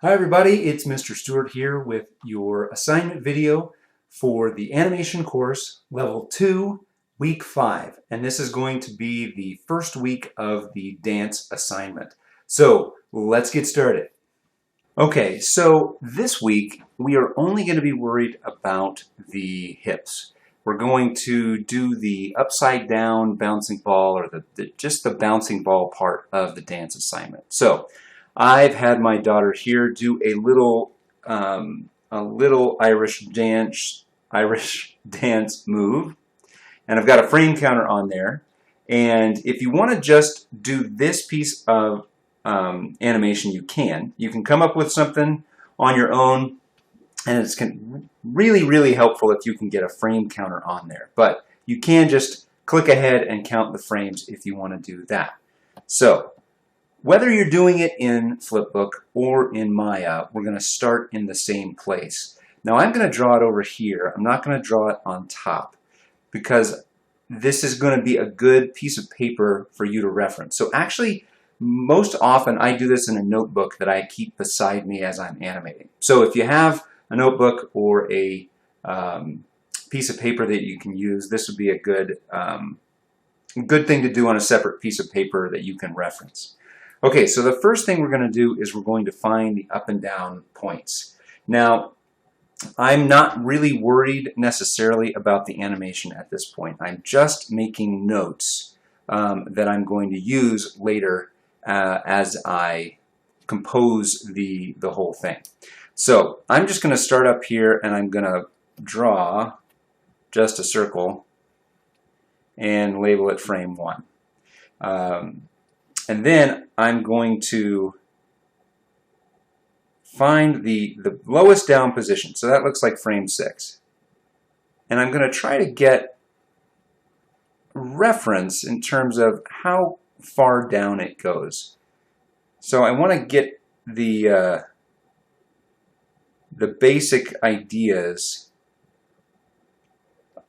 Hi everybody, it's Mr. Stewart here with your assignment video for the animation course level 2 week 5, and this is going to be the first week of the dance assignment. So let's get started. Okay, so this week we are only going to be worried about the hips. We're going to do the upside down bouncing ball, or just the bouncing ball part of the dance assignment. So I've had my daughter here do a little Irish dance move, and I've got a frame counter on there. And if you want to just do this piece of animation, you can. You can come up with something on your own, and it's really helpful if you can get a frame counter on there. But you can just click ahead and count the frames if you want to do that. So whether you're doing it in Flipbook or in Maya, we're going to start in the same place. Now I'm going to draw it over here. I'm not going to draw it on top because this is going to be a good piece of paper for you to reference. So actually, most often I do this in a notebook that I keep beside me as I'm animating. So if you have a notebook or a piece of paper that you can use, this would be a good thing to do on a separate piece of paper that you can reference. Okay, so the first thing we're going to do is we're going to find the up and down points. Now, I'm not really worried necessarily about the animation at this point. I'm just making notes that I'm going to use later as I compose the whole thing. So I'm just going to start up here and I'm going to draw just a circle and label it frame 1. And then I'm going to find the lowest down position. So that looks like frame 6. And I'm going to try to get reference in terms of how far down it goes. So I want to get the basic ideas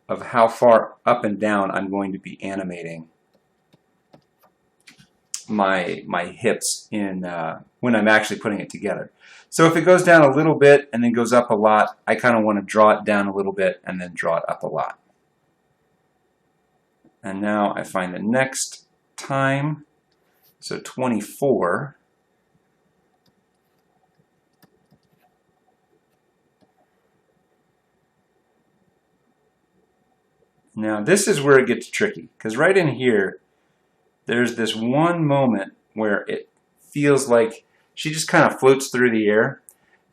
of how far up and down I'm going to be animating my hips in when I'm actually putting it together. So if it goes down a little bit and then goes up a lot, I kind of want to draw it down a little bit and then draw it up a lot. And now I find the next time, so 24. Now this is where it gets tricky, because right in here there's this one moment where it feels like she just kind of floats through the air,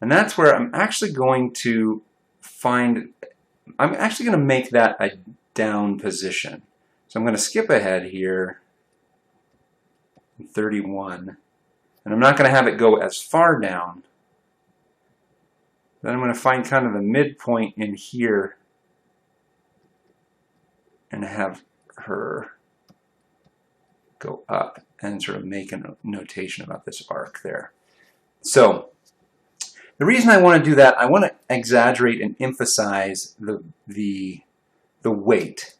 and that's where I'm actually going to make that a down position. So I'm going to skip ahead here, 31, and I'm not going to have it go as far down. Then I'm going to find kind of the midpoint in here and have her go up and sort of make a notation about this arc there. So the reason I want to do that, I want to exaggerate and emphasize the weight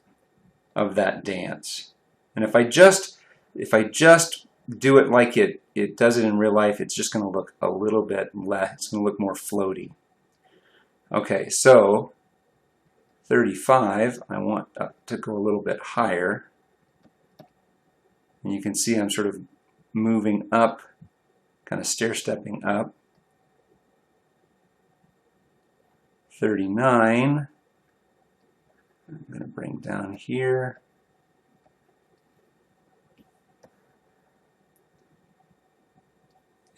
of that dance. And if I just do it like it does it in real life, it's just going to look a little bit less. It's going to look more floaty. Okay, so 35, I want to go a little bit higher. And you can see I'm sort of moving up, kind of stair-stepping up. 39, I'm going to bring down here.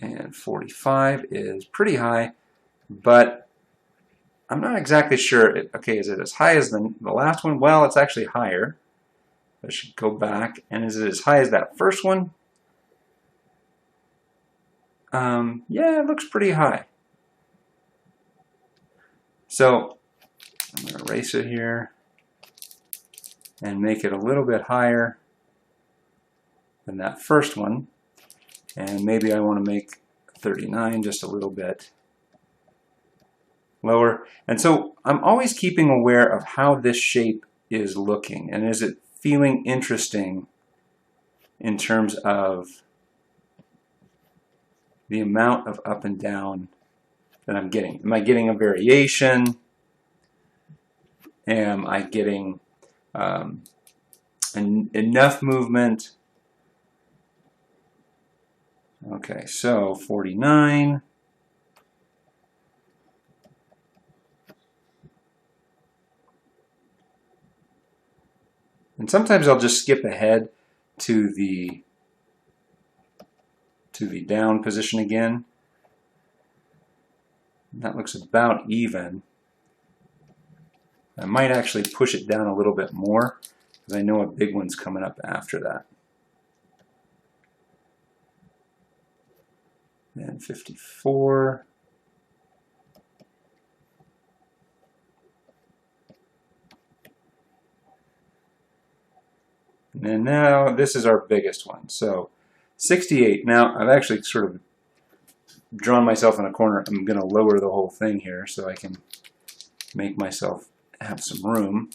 And 45 is pretty high, but I'm not exactly sure. Okay, is it as high as the last one? Well, it's actually higher. I should go back. And is it as high as that first one? Yeah, it looks pretty high. So I'm going to erase it here and make it a little bit higher than that first one. And maybe I want to make 39 just a little bit lower. And so I'm always keeping aware of how this shape is looking, and is it feeling interesting in terms of the amount of up and down that I'm getting. Am I getting a variation? Am I getting enough movement? Okay, so 49. And sometimes I'll just skip ahead to the down position again. That looks about even. I might actually push it down a little bit more because I know a big one's coming up after that. And 54. And then now this is our biggest one. So 68. Now I've actually sort of drawn myself in a corner. I'm going to lower the whole thing here so I can make myself have some room.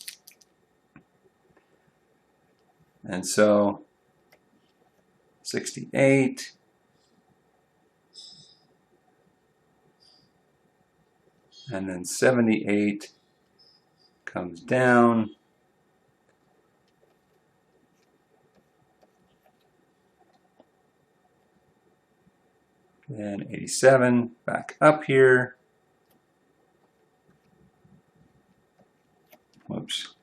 And so 68. And then 78 comes down. Then 87 back up here. Whoops.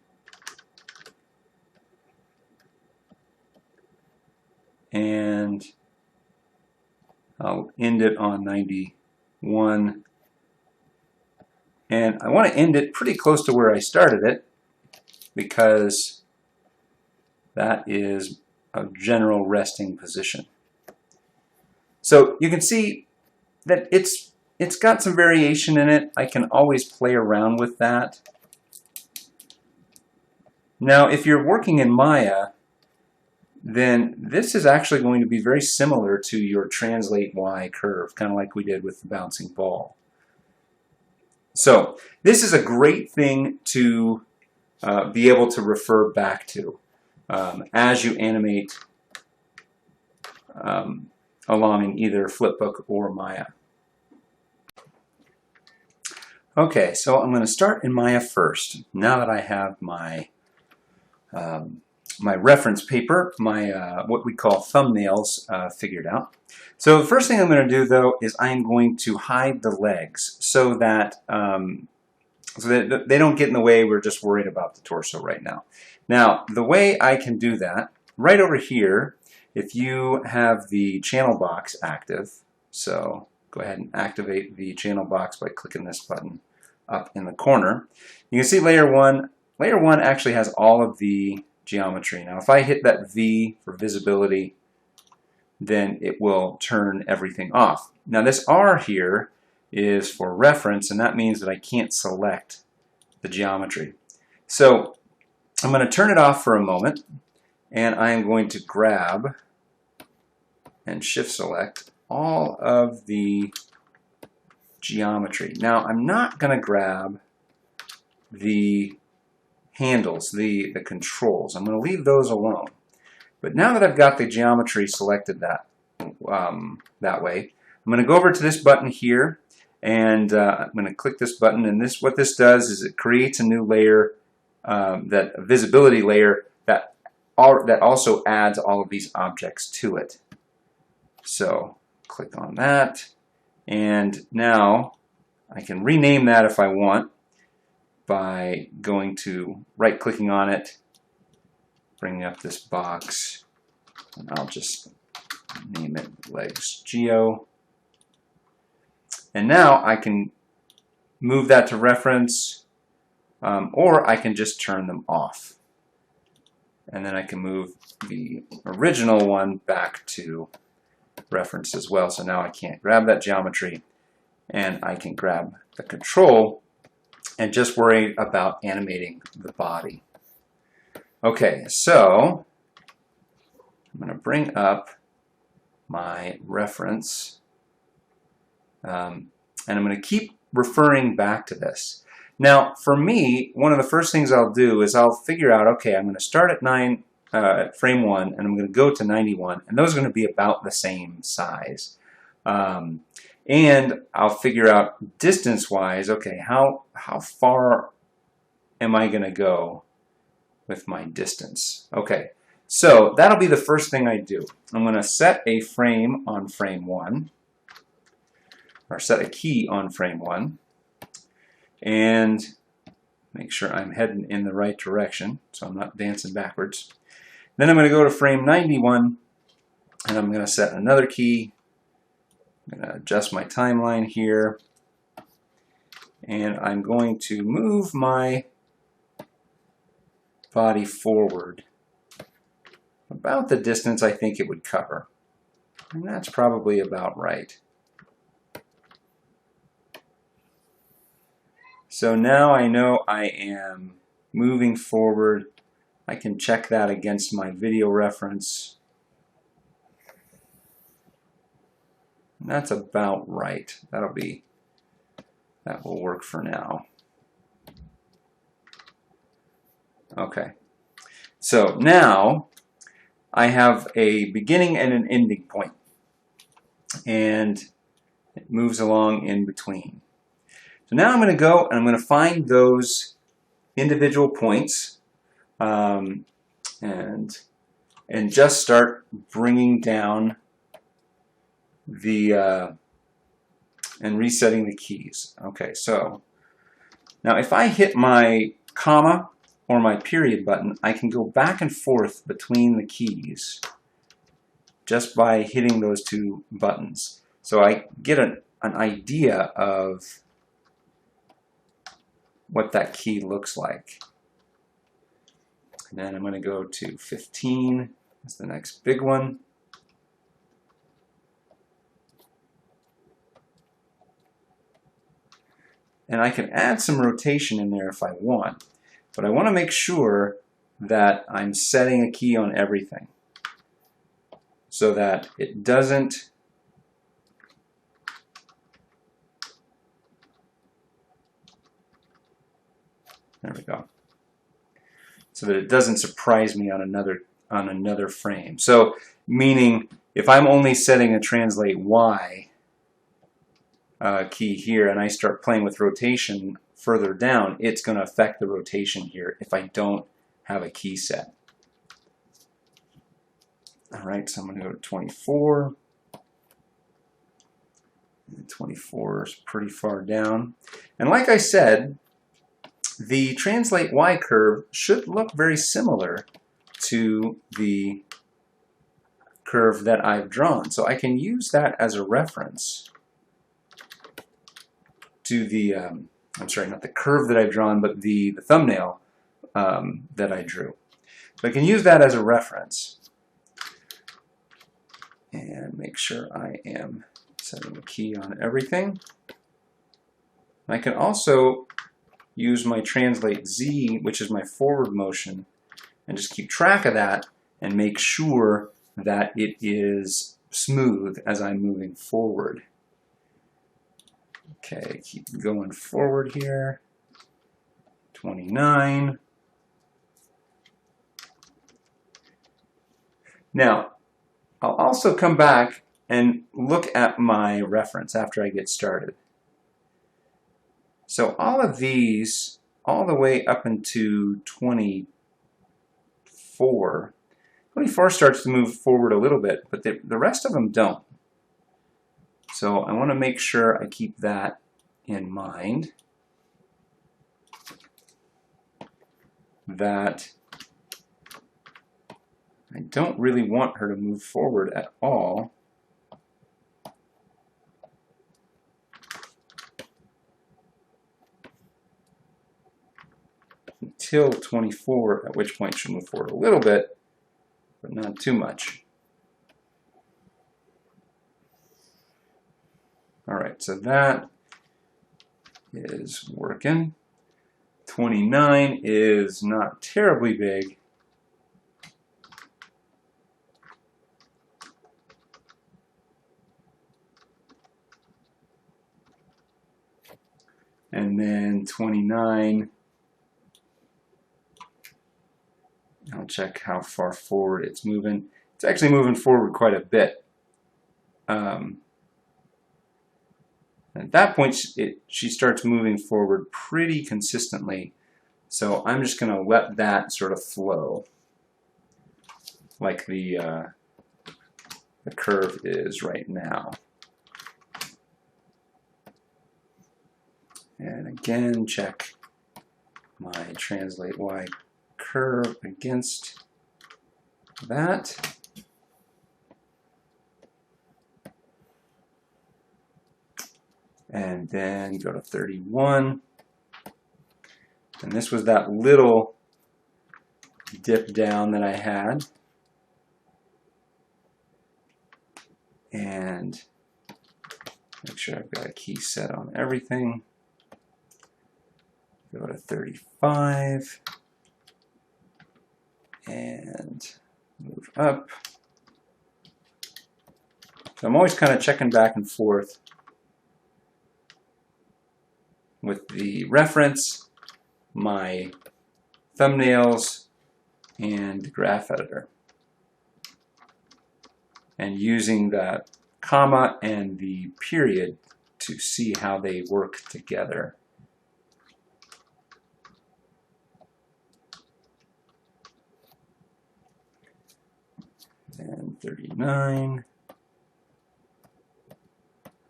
And I'll end it on 91. And I want to end it pretty close to where I started it because that is a general resting position. So you can see that it's got some variation in it. I can always play around with that. Now, if you're working in Maya, then this is actually going to be very similar to your translate Y curve, kind of like we did with the bouncing ball. So this is a great thing to be able to refer back to as you animate along in either Flipbook or Maya. Okay, so I'm going to start in Maya first. Now that I have my my reference paper, my what we call thumbnails figured out. So the first thing I'm going to do, though, is I'm going to hide the legs so that they don't get in the way. We're just worried about the torso right now. Now, the way I can do that, right over here, if you have the channel box active, so go ahead and activate the channel box by clicking this button up in the corner. You can see layer 1. Layer 1 actually has all of the geometry. Now, if I hit that V for visibility, then it will turn everything off. Now, this R here is for reference, and that means that I can't select the geometry. So I'm going to turn it off for a moment, and I am going to grab and shift select all of the geometry. Now, I'm not going to grab the handles, the controls. I'm going to leave those alone. But now that I've got the geometry selected that way, I'm going to go over to this button here, and I'm going to click this button. And what this does is it creates a new layer, that visibility layer that also adds all of these objects to it. So click on that, and now I can rename that if I want by going to right-clicking on it, bringing up this box, and I'll just name it Legs Geo. And now I can move that to reference, or I can just turn them off. And then I can move the original one back to reference as well. So now I can't grab that geometry, and I can grab the control and just worry about animating the body. Okay, so I'm going to bring up my reference, and I'm going to keep referring back to this. Now, for me, one of the first things I'll do is I'll figure out, okay, I'm going to start at frame 1, and I'm going to go to 91, and those are going to be about the same size. And I'll figure out distance-wise, okay, how far am I going to go with my distance? Okay, so that'll be the first thing I do. I'm going to set a frame on frame 1, or set a key on frame 1, and make sure I'm heading in the right direction so I'm not dancing backwards. Then I'm going to go to frame 91, and I'm going to set another key. I'm going to adjust my timeline here, and I'm going to move my body forward about the distance I think it would cover. And that's probably about right. So now I know I am moving forward. I can check that against my video reference. And that's about right. That will work for now. Okay. So now I have a beginning and an ending point, and it moves along in between. So now I'm going to go and I'm going to find those individual points and just start bringing down the and resetting the keys. Okay, so now if I hit my comma or my period button, I can go back and forth between the keys just by hitting those two buttons. So I get an idea of what that key looks like. And then I'm going to go to 15. That's the next big one. And I can add some rotation in there if I want. But I want to make sure that I'm setting a key on everything so that it doesn't there we go. So that it doesn't surprise me on another frame. So meaning if I'm only setting a translate Y key here and I start playing with rotation further down, it's going to affect the rotation here if I don't have a key set. Alright, so I'm going to go to 24. 24 is pretty far down. And like I said, the translate Y curve should look very similar to the curve that I've drawn. So I can use that as a reference to the, I'm sorry, not the curve that I've drawn, but the thumbnail that I drew. So I can use that as a reference and make sure I am setting the key on everything. I can also use my translate Z, which is my forward motion, and just keep track of that and make sure that it is smooth as I'm moving forward. Okay, keep going forward here. 29. Now, I'll also come back and look at my reference after I get started. So all of these, all the way up into 24, 24 starts to move forward a little bit, but the rest of them don't. So I want to make sure I keep that in mind, that I don't really want her to move forward at all. Until 24, at which point she'll move forward a little bit, but not too much. Alright, so that is working. 29 is not terribly big. And then 29, I'll check how far forward it's moving. It's actually moving forward quite a bit. And at that point, she starts moving forward pretty consistently. So I'm just going to let that sort of flow like the curve is right now. And again, check my translate Y curve against that. And then go to 31. And this was that little dip down that I had. And make sure I've got a key set on everything. Go to 35 and move up. So I'm always kind of checking back and forth with the reference, my thumbnails, and the graph editor. And using that comma and the period to see how they work together. And 39.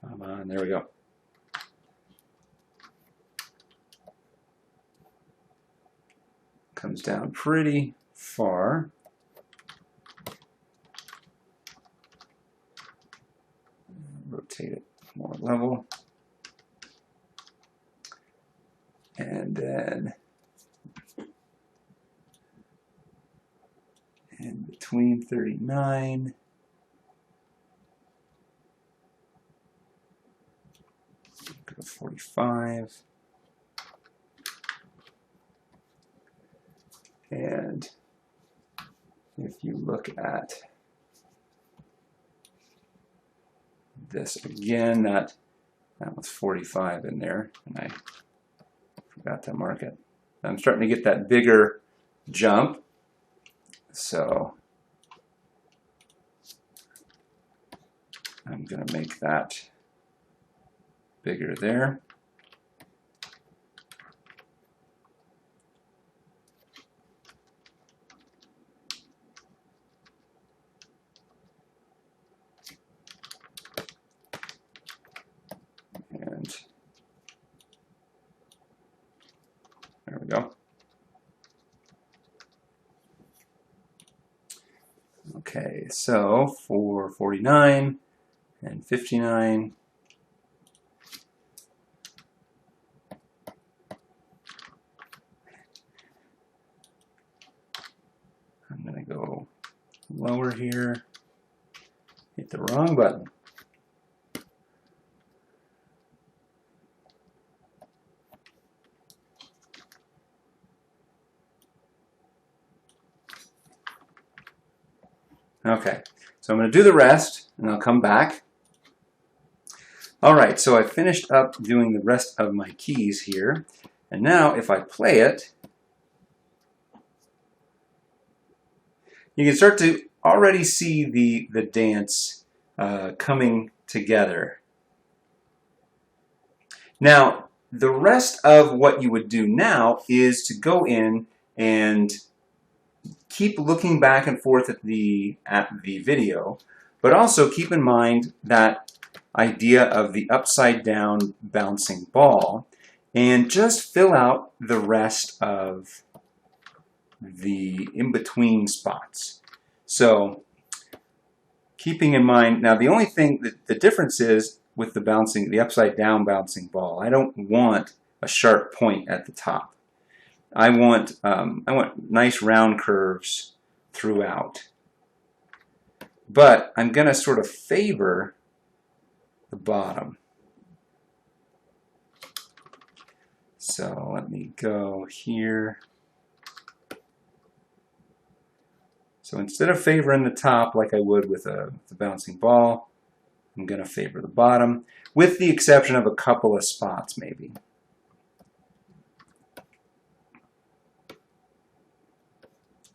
Come on, there we go. Comes down pretty far. Rotate it more level. And then in between 39 go to 45. And if you look at this again, that was 45 in there, and I forgot to mark it. I'm starting to get that bigger jump, so I'm going to make that bigger there. And there we go. Okay, so for 49 and 59, I'm going to go lower here, hit the wrong button. Okay, so I'm going to do the rest, and I'll come back. All right, so I finished up doing the rest of my keys here, and now if I play it, you can start to already see the dance coming together. Now, the rest of what you would do now is to go in and keep looking back and forth at the video, but also keep in mind that idea of the upside down bouncing ball, and just fill out the rest of the in-between spots. So keeping in mind, now the only thing that the difference is with the upside down bouncing ball, I don't want a sharp point at the top. I want nice round curves throughout. But I'm going to sort of favor the bottom. So let me go here. So instead of favoring the top like I would with the bouncing ball, I'm going to favor the bottom, with the exception of a couple of spots maybe.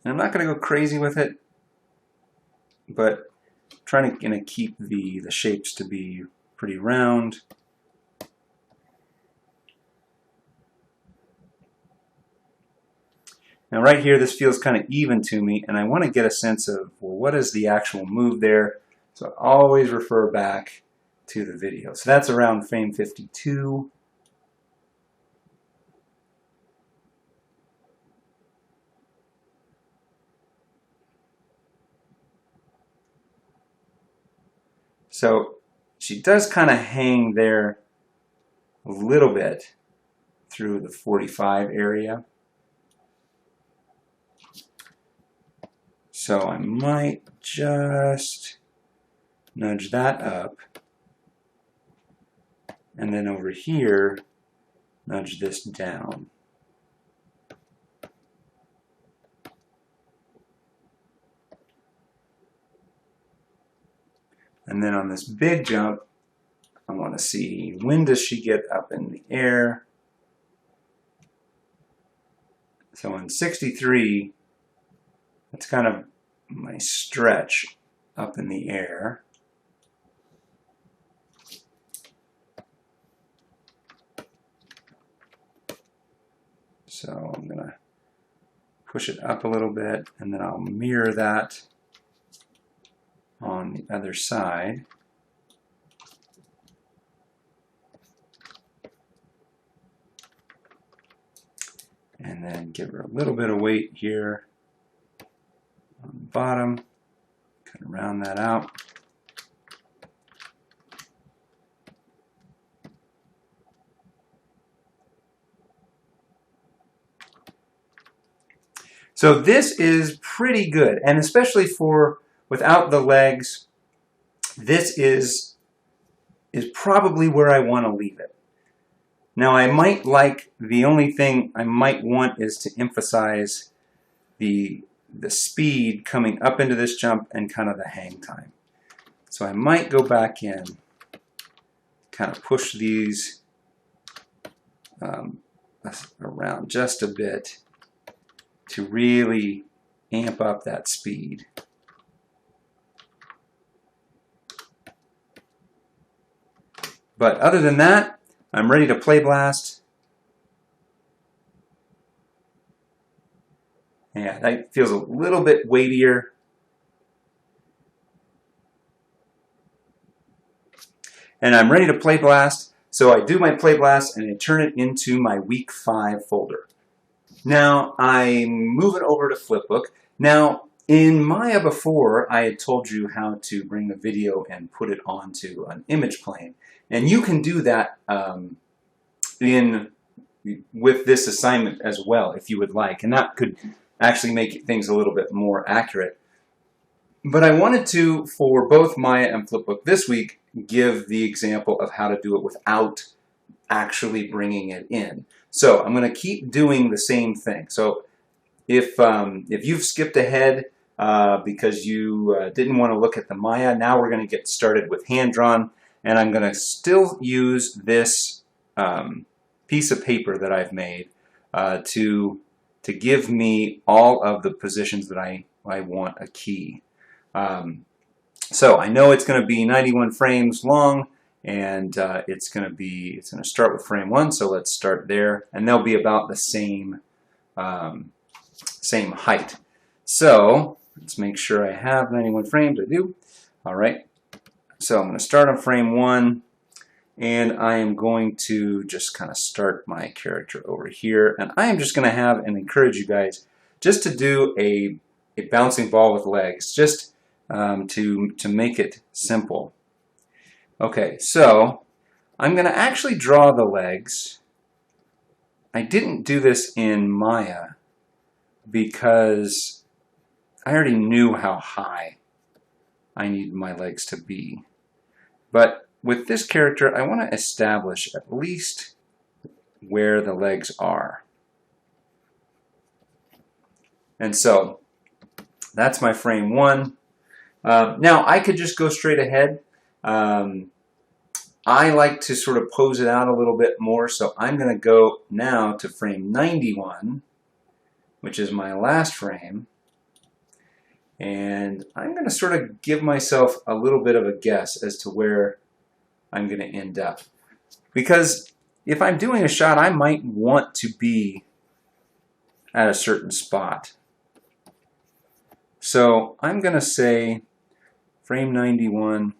And I'm not going to go crazy with it, but trying to keep the shapes to be pretty round. Now right here, this feels kind of even to me, and I want to get a sense of, well, what is the actual move there? So I always refer back to the video. So that's around frame 52. So she does kind of hang there a little bit through the 45 area. So I might just nudge that up. And then over here, nudge this down. And then on this big jump, I want to see, when does she get up in the air? So on 63, that's kind of my stretch up in the air. So I'm going to push it up a little bit, and then I'll mirror that on the other side. And then give her a little bit of weight here on the bottom, kind of round that out. So this is pretty good, and especially for without the legs, this is probably where I want to leave it. Now I might like, the only thing I might want is to emphasize the speed coming up into this jump and kind of the hang time. So I might go back in, kind of push these around just a bit to really amp up that speed. But other than that, I'm ready to play blast. Yeah, that feels a little bit weightier. And I'm ready to play blast. So I do my play blast and I turn it into my week 5 folder. Now I'm moving over to Flipbook. Now in Maya before, I had told you how to bring the video and put it onto an image plane. And you can do that with this assignment as well, if you would like. And that could actually make things a little bit more accurate. But I wanted to, for both Maya and Flipbook this week, give the example of how to do it without actually bringing it in. So I'm going to keep doing the same thing. So if you've skipped ahead because you didn't want to look at the Maya, now we're going to get started with hand-drawn. And I'm going to still use this piece of paper that I've made to give me all of the positions that I want a key. So I know it's going to be 91 frames long, and it's going to start with frame 1. So let's start there, and they'll be about the same same height. So let's make sure I have 91 frames. I do. All right. So I'm going to start on frame 1, and I am going to just kind of start my character over here, and I am just going to have and encourage you guys just to do a bouncing ball with legs, just to make it simple. Okay, so I'm going to actually draw the legs. I didn't do this in Maya because I already knew how high I need my legs to be. But with this character, I want to establish at least where the legs are. And so that's my frame 1. Now I could just go straight ahead. I like to sort of pose it out a little bit more, so I'm going to go now to frame 91, which is my last frame. And I'm going to sort of give myself a little bit of a guess as to where I'm going to end up. Because if I'm doing a shot, I might want to be at a certain spot. So I'm going to say frame 91,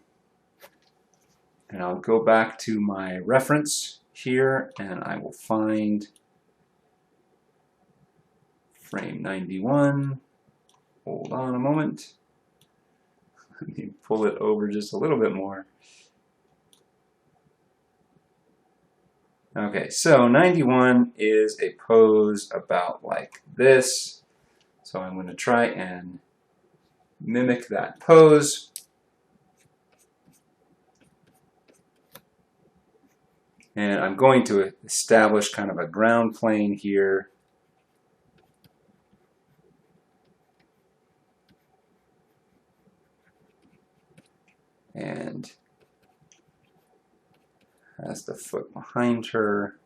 and I'll go back to my reference here, and I will find frame 91. Hold on a moment. Let me pull it over just a little bit more. Okay, so 91 is a pose about like this. So I'm going to try and mimic that pose. And I'm going to establish kind of a ground plane here. And has the foot behind her.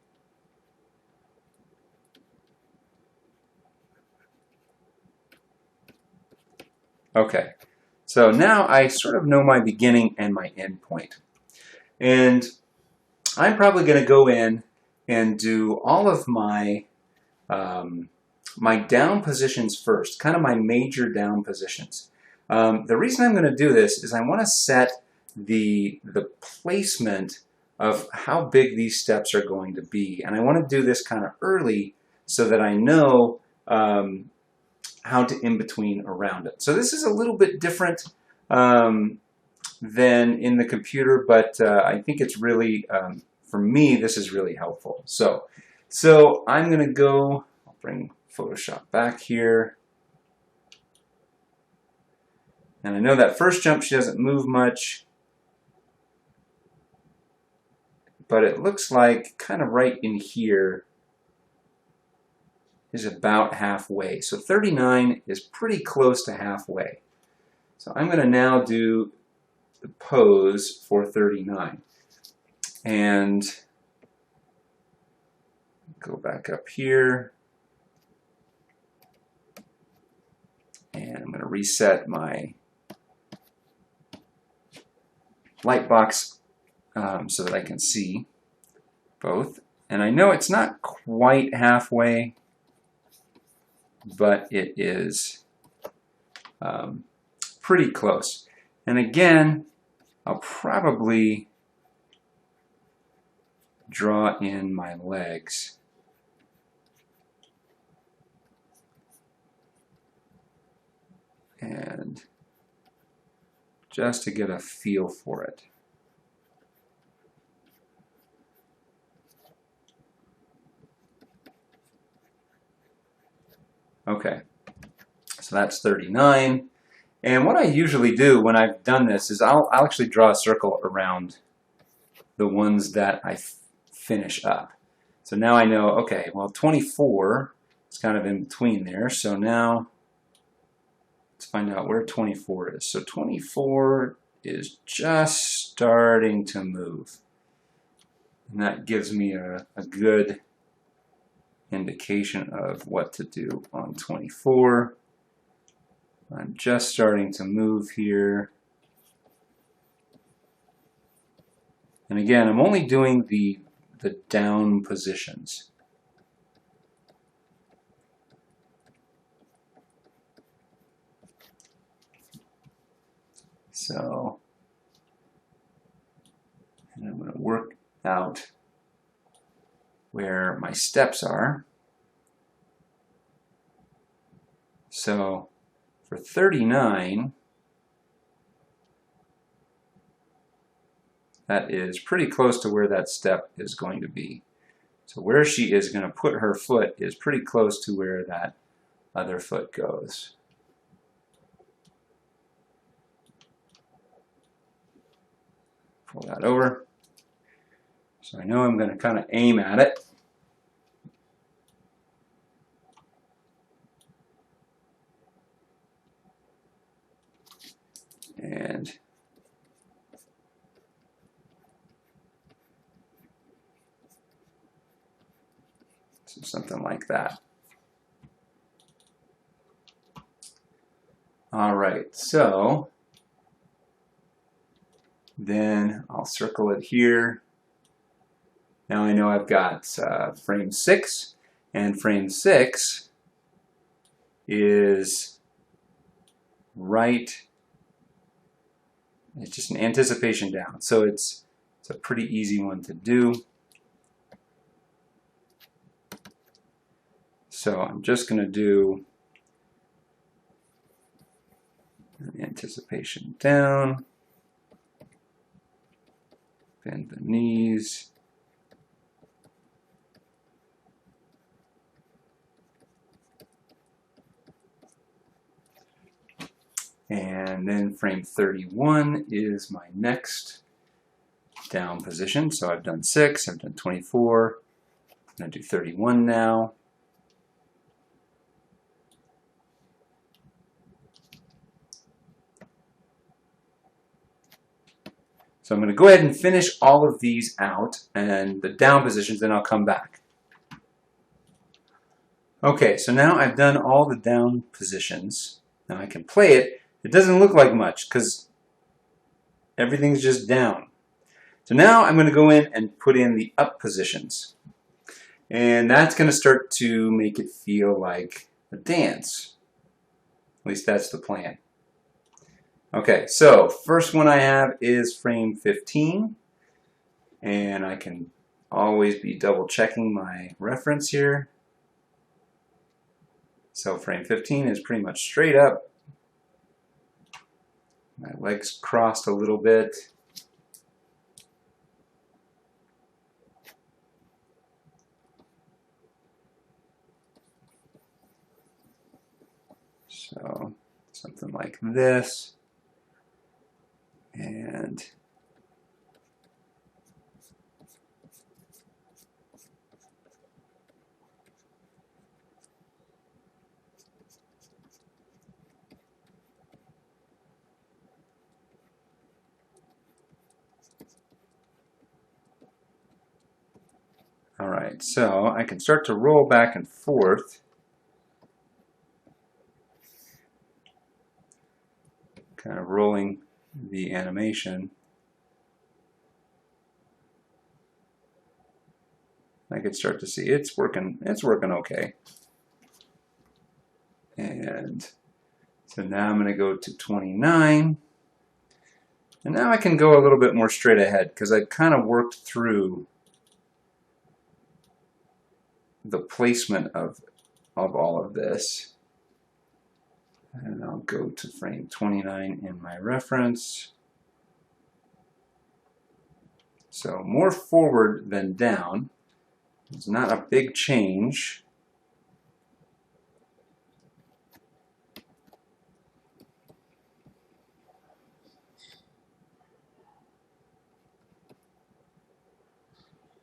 Okay, so now I sort of know my beginning and my end point. And I'm probably going to go in and do all of my my down positions first, kind of my major down positions. The reason I'm going to do this is I want to set the placement of how big these steps are going to be. And I want to do this kind of early so that I know how to in-between around it. So this is a little bit different than in the computer, but I think it's really, for me, this is really helpful. So I'm going to go, I'll bring Photoshop back here. And I know that first jump she doesn't move much, but it looks like kind of right in here is about halfway. So 39 is pretty close to halfway. So I'm going to now do the pose for 39. And go back up here. And I'm going to reset my light box so that I can see both. And I know it's not quite halfway, but it is pretty close. And again, I'll probably draw in my legs. And just to get a feel for it. Okay, so that's 39. And what I usually do when I've done this is I'll actually draw a circle around the ones that I finish up. So now I know, okay, well 24 is kind of in between there. So now let's find out where 24 is. So 24 is just starting to move. And that gives me a good indication of what to do on 24. I'm just starting to move here. And again, I'm only doing the down positions. So, and I'm going to work out where my steps are. So for 39, that is pretty close to where that step is going to be. So where she is going to put her foot is pretty close to where that other foot goes. Pull that over. So I know I'm going to kind of aim at it. And so something like that. All right, so then I'll circle it here. Now I know I've got frame 6, and frame 6 is right. It's just an anticipation down. So it's a pretty easy one to do. So I'm just going to do an anticipation down, bend the knees, and then frame 31 is my next down position. So I've done 6, I've done 24, I'm going to do 31 now. So I'm going to go ahead and finish all of these out and the down positions, then I'll come back. Okay, so now I've done all the down positions. Now I can play it. It doesn't look like much because everything's just down. So now I'm going to go in and put in the up positions. And that's going to start to make it feel like a dance. At least that's the plan. Okay, so first one I have is frame 15. And I can always be double checking my reference here. So frame 15 is pretty much straight up. My legs crossed a little bit. So something like this. And all right, so I can start to roll back and forth. Kind of rolling the animation. I could start to see it's working okay. And so now I'm going to go to 29. And now I can go a little bit more straight ahead because I kind of worked through the placement of all of this. And I'll go to frame 29 in my reference. So more forward than down. It's not a big change.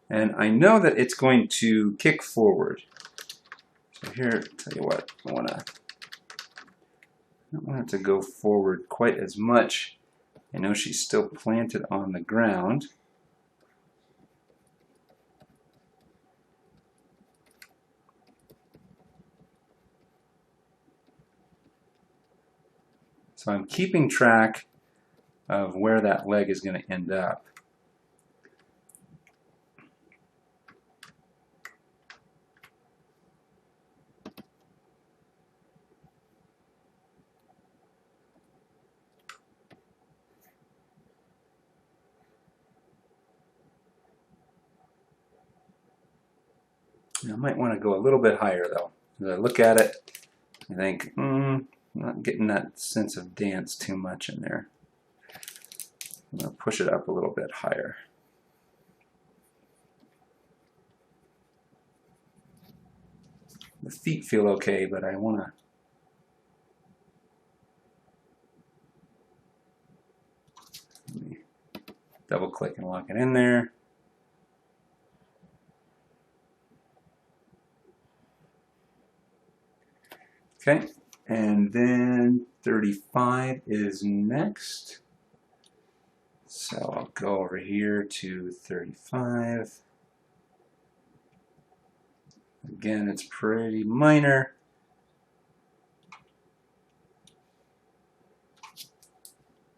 And I know that it's going to kick forward. So here, tell you what, I don't want it to go forward quite as much. I know she's still planted on the ground. So I'm keeping track of where that leg is going to end up. I might want to go a little bit higher though. As I look at it, I think, I'm not getting that sense of dance too much in there. I'm going to push it up a little bit higher. The feet feel okay, but I want to double click and lock it in there. Okay, and then 35 is next. So I'll go over here to 35. Again, it's pretty minor.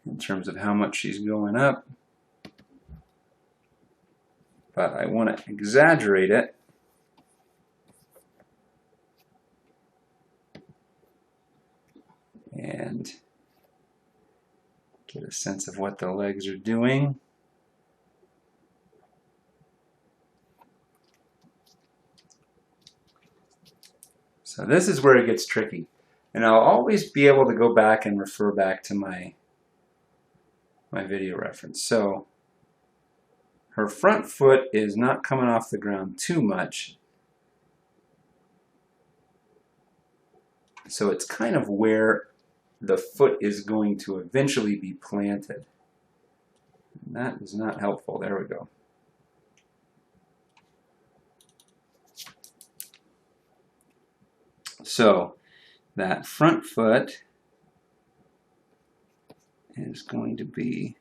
In terms of how much she's going up. But I want to exaggerate it. and get a sense of what the legs are doing. So this is where it gets tricky. And I'll always be able to go back and refer back to my video reference. So her front foot is not coming off the ground too much. So it's kind of where the foot is going to eventually be planted. And that is not helpful. There we go. So that front foot is going to be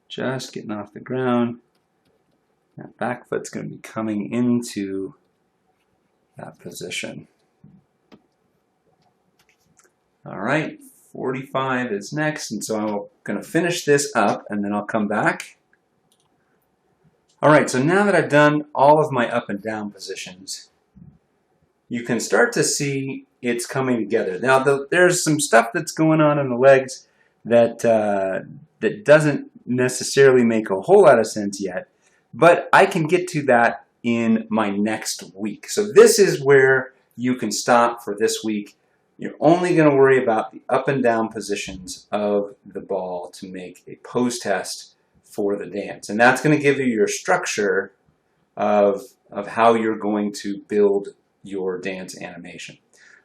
just getting off the ground. That back foot's going to be coming into that position. All right, 45 is next, and so I'm going to finish this up, and then I'll come back. All right, so now that I've done all of my up and down positions, you can start to see it's coming together. Now, there's some stuff that's going on in the legs that that doesn't necessarily make a whole lot of sense yet, but I can get to that in my next week. So this is where you can stop for this week. You're only going to worry about the up and down positions of the ball to make a pose test for the dance. And that's going to give you your structure of how you're going to build your dance animation.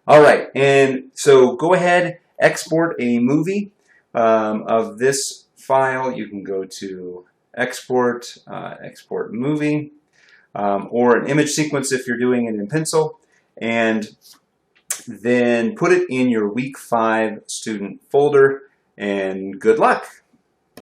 All right, and so go ahead, export a movie of this file. You can go to export, export movie, or an image sequence if you're doing it in pencil, and then put it in your week 5 student folder, and good luck.